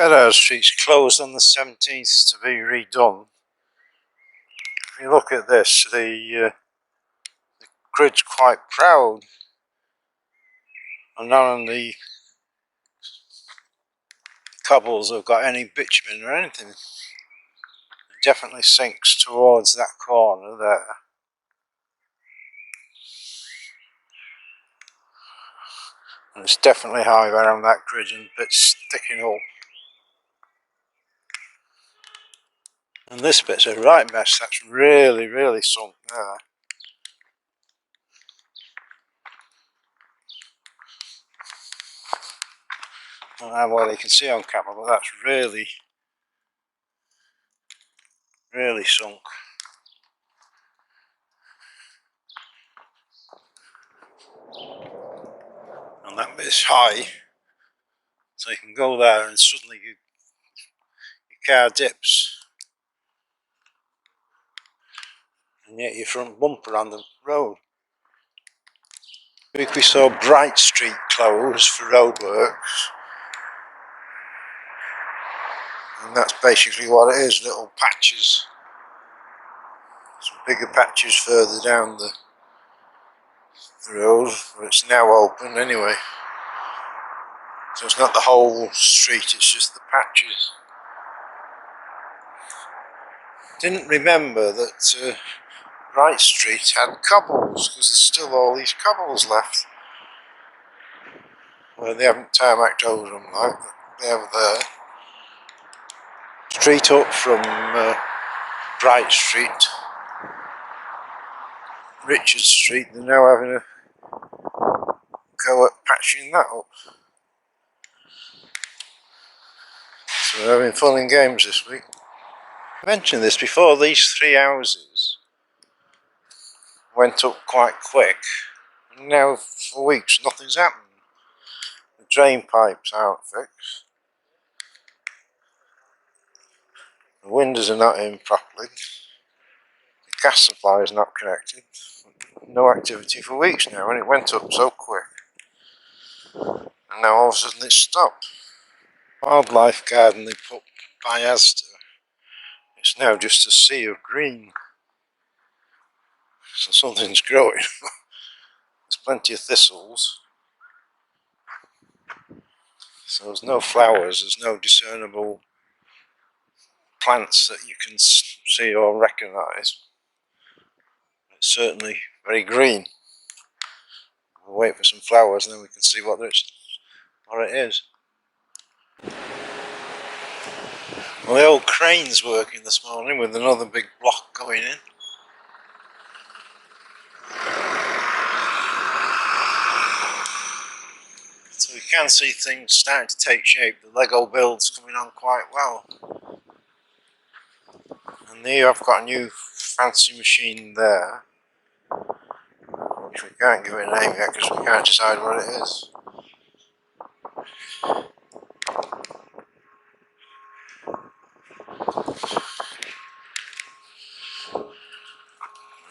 Crewe Street's closed on the 17th to be redone. If you look at this, the grid's quite proud, and none of the cobbles have got any bitumen or anything. It definitely sinks towards that corner there. And it's definitely high around that grid and bits sticking up. And this bit's a right mess, that's really sunk there. I don't know what you can see on camera, but that's really sunk. And that bit's high, so you can go there and suddenly your car dips. And yet your front bumper on the road. We saw Bright Street closed for roadworks, and that's basically what it is, little patches. Some bigger patches further down the road, but it's now open anyway. So it's not the whole street, it's just the patches. Didn't remember that Bright Street had cobbles, because there's still all these cobbles left. Well, they haven't tarmacked over them like they have there. Straight up from Bright Street, Richard Street, they're now having a go at patching that up. So we're having fun and games this week. I mentioned this before, these three houses went up quite quick, and now for weeks nothing's happened. The drain pipes aren't fixed, the windows are not in properly, the gas supply is not connected. No activity for weeks now, and it went up so quick, and now all of a sudden it's stopped. Wildlife garden they put by Asda, it's now just a sea of green. So something's growing. There's plenty of thistles. So there's no flowers, there's no discernible plants that you can see or recognise. It's certainly very green. We'll wait for some flowers and then we can see what it is. Well, the old crane's working this morning with another big block going in. So we can see things starting to take shape. The Lego build's coming on quite well. And here I've got a new fancy machine there, which we can't give it a name yet because we can't decide what it is.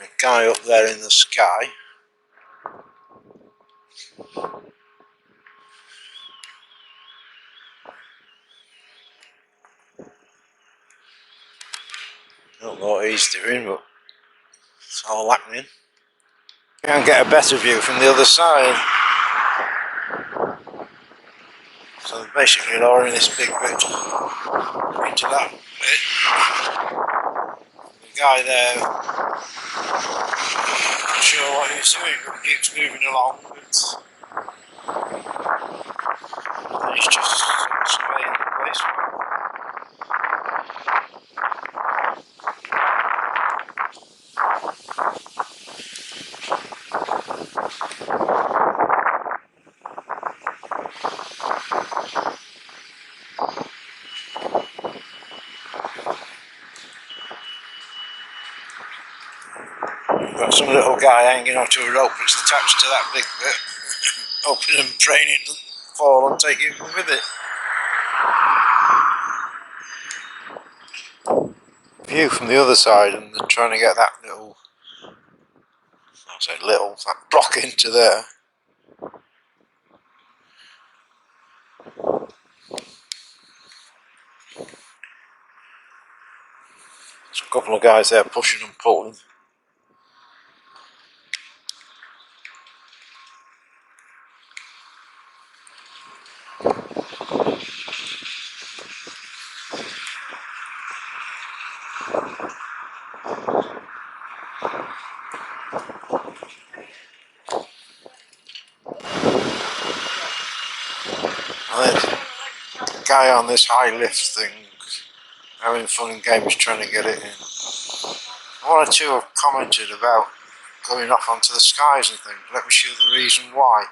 A guy up there in the sky. I don't know what he's doing, but it's all happening. Can't get a better view from the other side. So they're basically lowering this big bit into that bit. The guy there, not sure what he's doing, but he keeps moving along. But he's just surveying the place. Got some little guy hanging onto a rope that's attached to that big bit, hoping and praying it doesn't fall and take him with it. View from the other side, and they're trying to get that little, that block into there. Couple of guys there pushing and pulling. And then the guy on this high lift thing having fun and games trying to get it in. One or two have commented about going off onto the skies and things. Let me show you the reason why.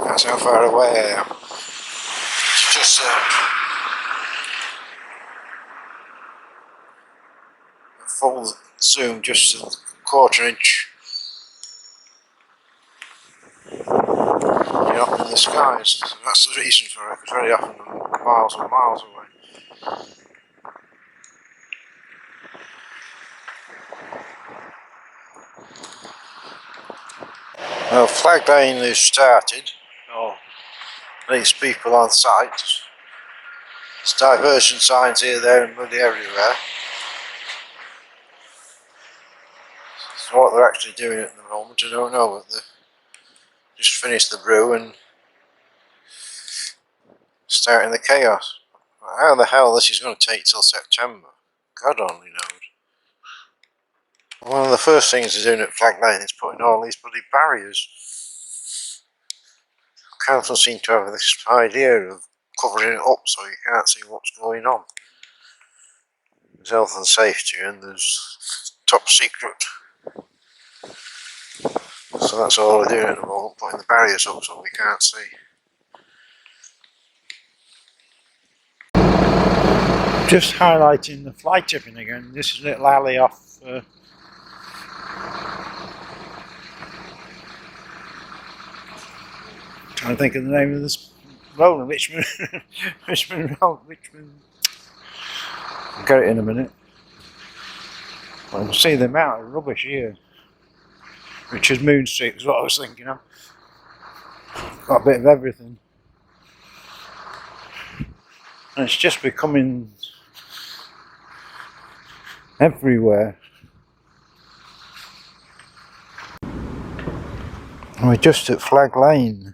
That's how far away I am. It's just a full zoom, just a quarter-inch. You're up in the skies. So that's the reason for it, because very often I'm miles and miles away. Well, flag laying has started. Oh, at least people on site. There's diversion signs here, there and bloody everywhere. So what they're actually doing at the moment, I don't know, but they just finished the brew and starting the chaos. How the hell this is going to take till September, God only knows. One of the first things they're doing at flag laying is putting all these bloody barriers. Council seem to have this idea of covering it up so you can't see what's going on. There's health and safety and there's top secret. So that's all we're doing at the moment, putting the barriers up so we can't see. Just highlighting the fly tipping again. This is a little alley off trying to think of the name of this road, Richmond. Richmond Road, Richmond. I'll get it in a minute. Well, you can see the amount of rubbish here. Richard Moon Street is what I was thinking of. Got a bit of everything. And it's just becoming everywhere. And we're just at Flag Lane.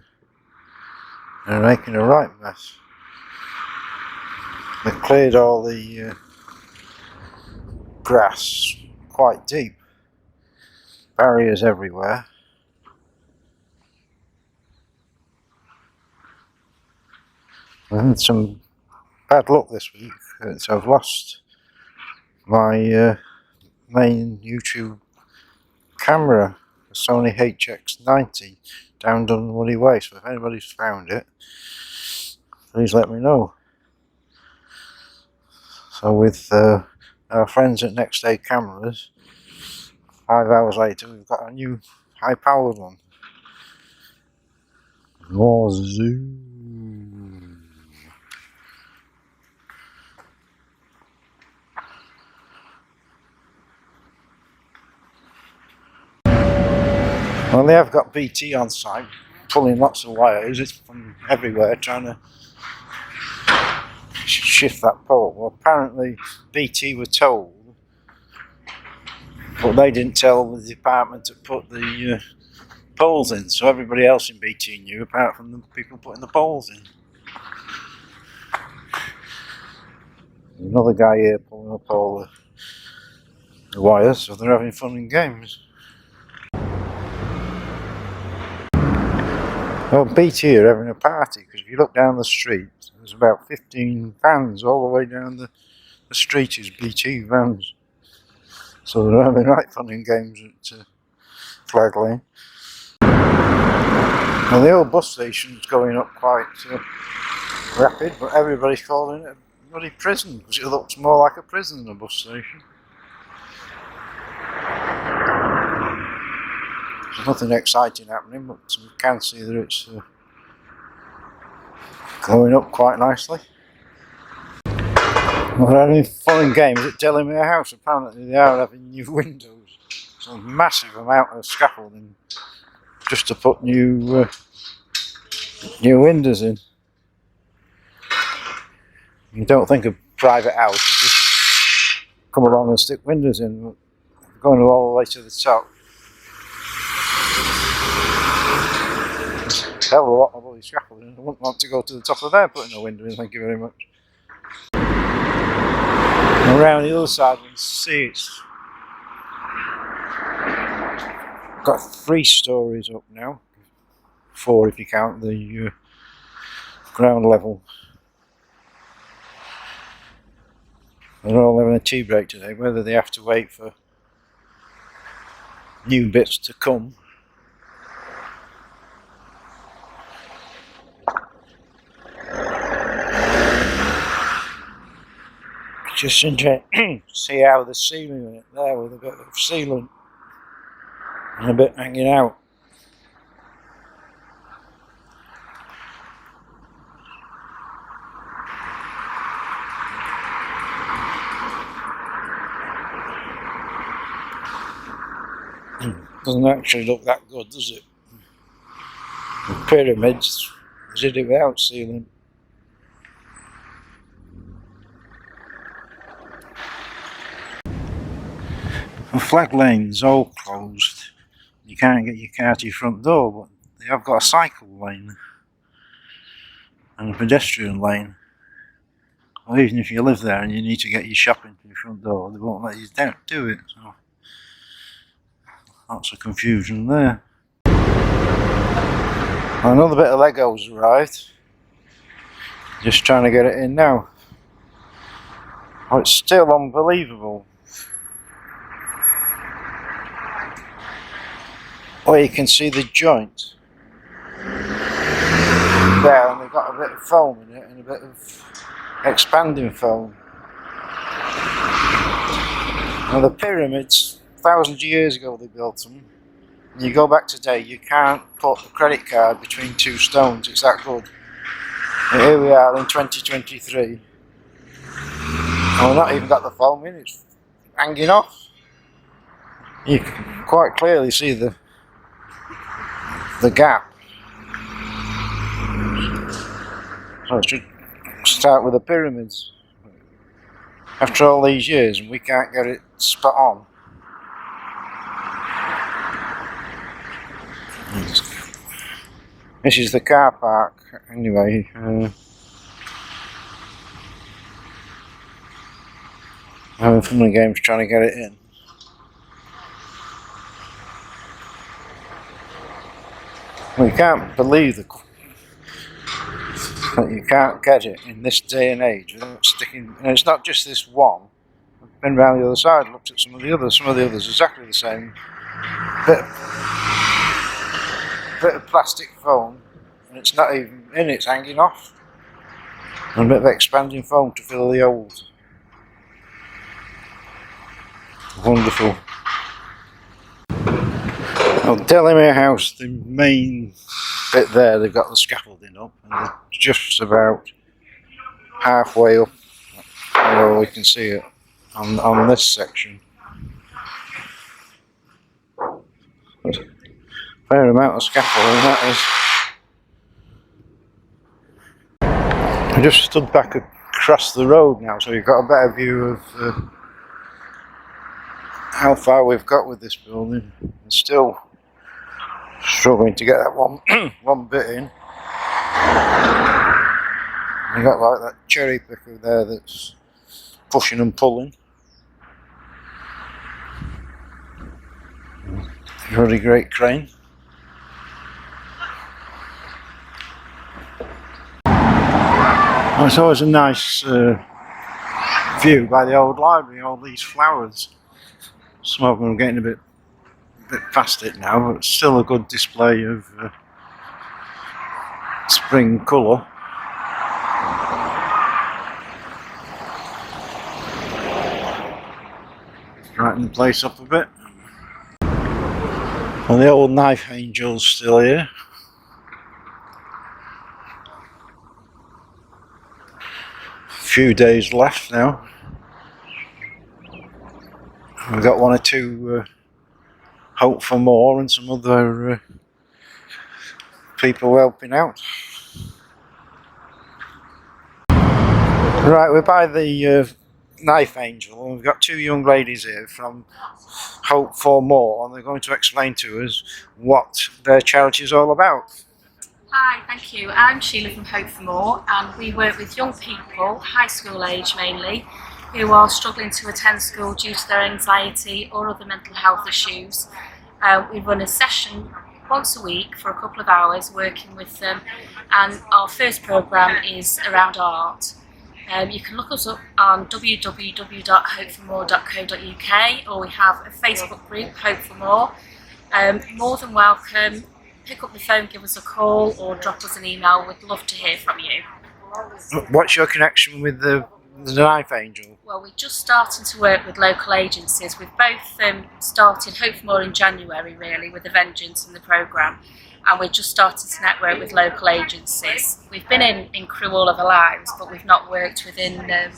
They're making a right mess. They've cleared all the grass quite deep. Barriers everywhere. I had some bad luck this week, so I've lost my main YouTube camera, the Sony HX90, down Dunwoody Way, so if anybody's found it, please let me know. So with our friends at Next Day Cameras, 5 hours later we've got a new high powered one. More zoom. Well, they have got BT on site, pulling lots of wires. It's from everywhere trying to shift that pole. Well, apparently BT were told, but they didn't tell the department to put the poles in, so everybody else in BT knew apart from the people putting the poles in. Another guy here pulling up all the wires, so they're having fun and games. Well, BT are having a party, because if you look down the street, there's about 15 vans all the way down the street is BT vans. So they're having right fun and games at Flag Lane. Now the old bus station's going up quite rapid, but everybody's calling it a bloody prison, because it looks more like a prison than a bus station. There's nothing exciting happening, but we can see that it's going up quite nicely. We're having fun and games at Delamere House. Apparently they are having new windows. a massive amount of scaffolding just to put new windows in. You don't think of private house, you just come along and stick windows in. Going all the way to the top. Hell of a lot of bloody scaffolding. I wouldn't want to go to the top of there putting a window in, thank you very much. And around the other side you can see it's got 3 stories up now. 4 if you count the ground level. They're all having a tea break today, whether they have to wait for new bits to come. Just interesting to see how the ceiling in it there with a bit of sealant and a bit hanging out. Doesn't actually look that good, does it? The pyramids did it without sealant. The flag lane's all closed. You can't get your car to your front door, but they have got a cycle lane and a pedestrian lane. Well, even if you live there and you need to get your shopping to your front door, they won't let you do it. So lots of confusion there. Another bit of Lego's arrived. Just trying to get it in now. Oh, it's still unbelievable. Oh, you can see the joint there, and they've got a bit of foam in it and a bit of expanding foam. Now the pyramids, thousands of years ago they built them. And you go back today, you can't put a credit card between 2 stones, it's that good. And here we are in 2023. And we've not even got the foam in, it's hanging off. You can quite clearly see the gap. So it should start with the pyramids. After all these years, and we can't get it spot on. This is the car park, anyway. Having fun with games trying to get it in. We can't believe that you can't get it in this day and age without sticking. And it's not just this one. I've been around the other side and looked at some of the others. Some of the others are exactly the same. Bit of plastic foam, and it's not even in, it's hanging off. And a bit of expanding foam to fill the holes. Wonderful. Oh, Delamere House, the main bit there, they've got the scaffolding up, and they're just about halfway up where we can see it on this section. Fair amount of scaffolding that is. I just stood back across the road now, so you've got a better view of how far we've got with this building. We're still struggling to get that one bit in. We've got like that cherry picker there that's pushing and pulling. Really great crane. Well, it's always a nice view by the old library, all these flowers. Some of them are getting a bit past it now, but it's still a good display of spring colour. Brighten the place up a bit. And the old knife angel's still here. Few days left now. We've got 1 or 2 Hope for More and some other people helping out. Right, we're by the Knife Angel, and we've got two young ladies here from Hope for More, and they're going to explain to us what their charity is all about. Hi, thank you. I'm Sheila from Hope for More, and we work with young people, high school age mainly, who are struggling to attend school due to their anxiety or other mental health issues. We run a session once a week for a couple of hours working with them, and our first programme is around art. You can look us up on www.hopeformore.co.uk, or we have a Facebook group, Hope for More. More than welcome. Pick up the phone, give us a call, or drop us an email. We'd love to hear from you. What's your connection with the Knife Angel? Well, we're just starting to work with local agencies. We've both started Hope for More in January, really, with the Vengeance and the programme, and we're just starting to network with local agencies. We've been in Crewe all of our lives, but we've not worked within the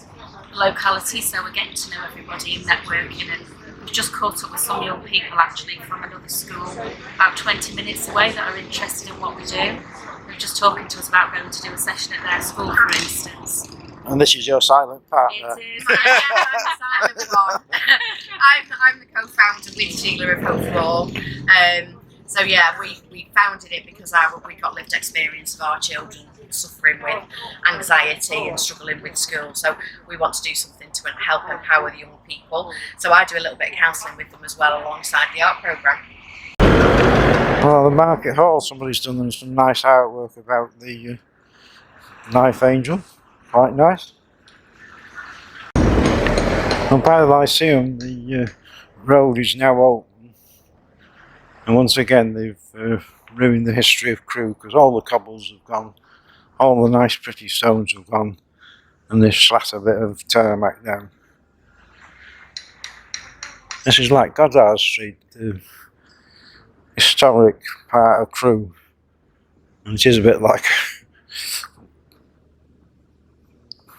locality, so we're getting to know everybody and networking, and we've just caught up with some young people actually from another school about 20 minutes away that are interested in what we do. They're just talking to us about going to do a session at their school, for instance. And this is your silent partner. It is. I'm the silent one. I'm the co-founder with Sheila of Hope for More. So yeah, we founded it because we got lived experience of our children suffering with anxiety and struggling with school. So we want to do something to help empower the young people. So I do a little bit of counselling with them as well alongside the art programme. Well, the Market Hall, somebody's done some nice artwork about the Knife Angel. Quite nice. And by the Lyceum, the road is now open. And once again, they've ruined the history of Crewe, because all the cobbles have gone, all the nice pretty stones have gone, and they've slat a bit of tarmac down. This is like Goddard Street, the historic part of Crewe, and it is a bit like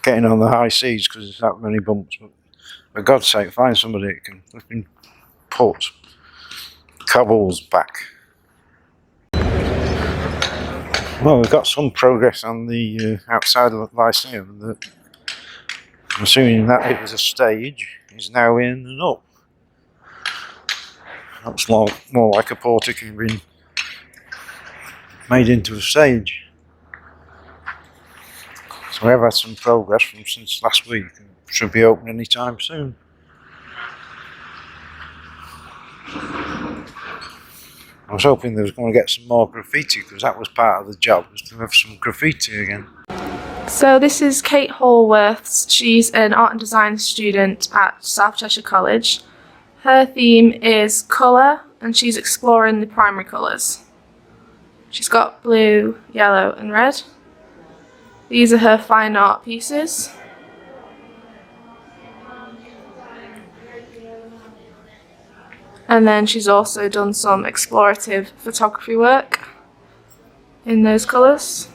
getting on the high seas because there's that many bumps, but for God's sake, find somebody that can flipping put cobbles back. Well, we've got some progress on the outside of the Lyceum. I'm assuming that it was a stage, is now in and up. Looks more like a portico being made into a stage. So we have had some progress since last week. It should be open any time soon. I was hoping they was going to get some more graffiti, because that was part of the job, was to have some graffiti again. So this is Kate Hallworth. She's an art and design student at South Cheshire College. Her theme is colour, and she's exploring the primary colours. She's got blue, yellow and red. These are her fine art pieces. And then she's also done some explorative photography work in those colours.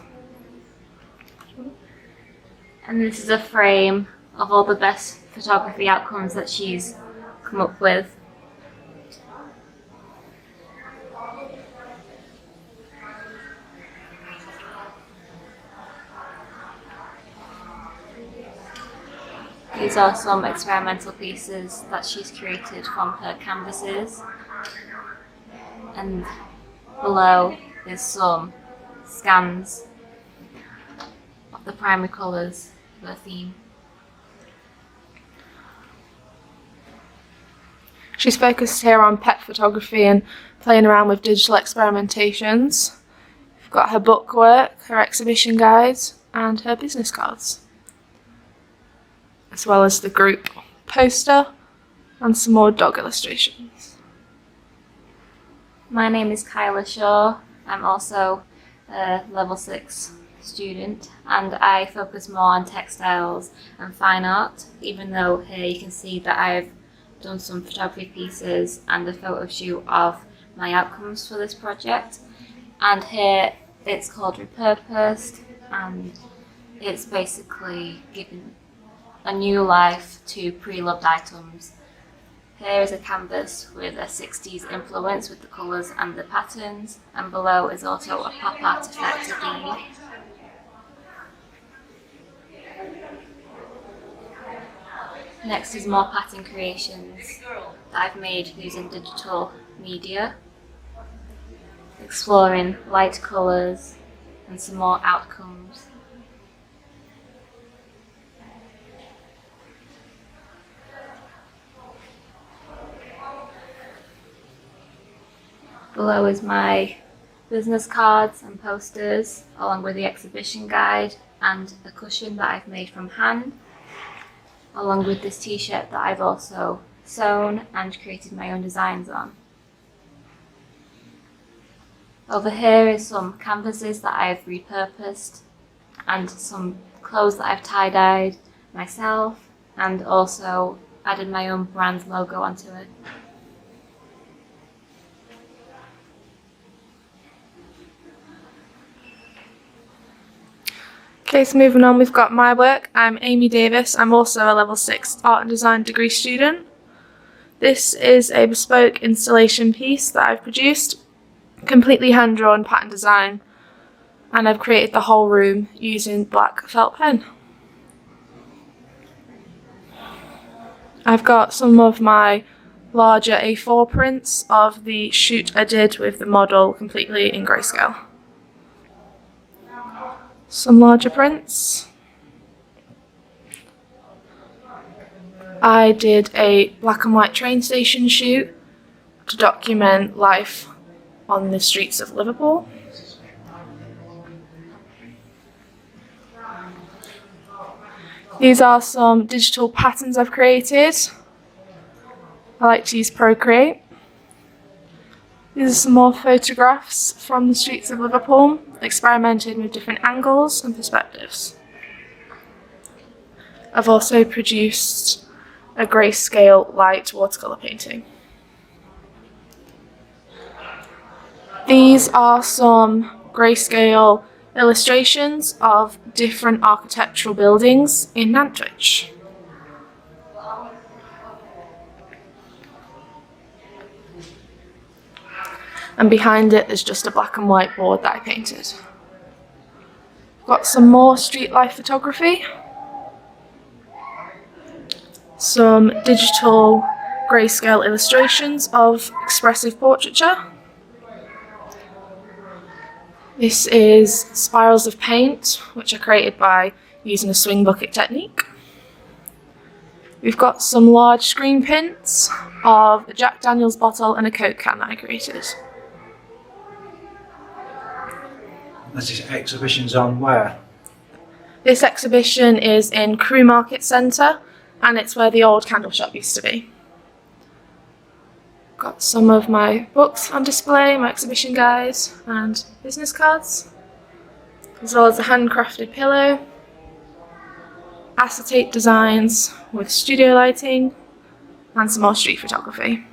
And this is a frame of all the best photography outcomes that she's come up with. These are some experimental pieces that she's created from her canvases. And below is some scans of the primary colours of her theme. She's focused here on pet photography and playing around with digital experimentations. We've got her bookwork, her exhibition guides and her business cards, as well as the group poster and some more dog illustrations. My name is Kyla Shaw. I'm also a level 6 student, and I focus more on textiles and fine art, even though here you can see that I've done some photography pieces and a photo shoot of my outcomes for this project. And here it's called Repurposed, and it's basically giving a new life to pre-loved items Here is a canvas with a 60s influence with the colours and the patterns, and below is also a pop art effect theme. Next is more pattern creations that I've made using digital media, exploring light colours and some more outcomes. Below is my business cards and posters, along with the exhibition guide and a cushion that I've made from hand, along with this t-shirt that I've also sewn and created my own designs on. Over here is some canvases that I've repurposed and some clothes that I've tie-dyed myself and also added my own brand logo onto it. Okay, so moving on, we've got my work. I'm Amy Davis. I'm also a level 6 art and design degree student. This is a bespoke installation piece that I've produced, completely hand-drawn pattern design, and I've created the whole room using black felt pen. I've got some of my larger A4 prints of the shoot I did with the model completely in grayscale. Some larger prints. I did a black and white train station shoot to document life on the streets of Liverpool. These are some digital patterns I've created. I like to use Procreate. These are some more photographs from the streets of Liverpool, experimented with different angles and perspectives. I've also produced a grayscale light watercolour painting. These are some grayscale illustrations of different architectural buildings in Nantwich. And behind it there's just a black and white board that I painted. Got some more street life photography, some digital grayscale illustrations of expressive portraiture. This is spirals of paint, which are created by using a swing bucket technique. We've got some large screen prints of a Jack Daniels bottle and a Coke can that I created. This exhibition's on where? This exhibition is in Crewe Market Centre, and it's where the old candle shop used to be. Got some of my books on display, my exhibition guide and business cards, as well as a handcrafted pillow, acetate designs with studio lighting, and some more street photography.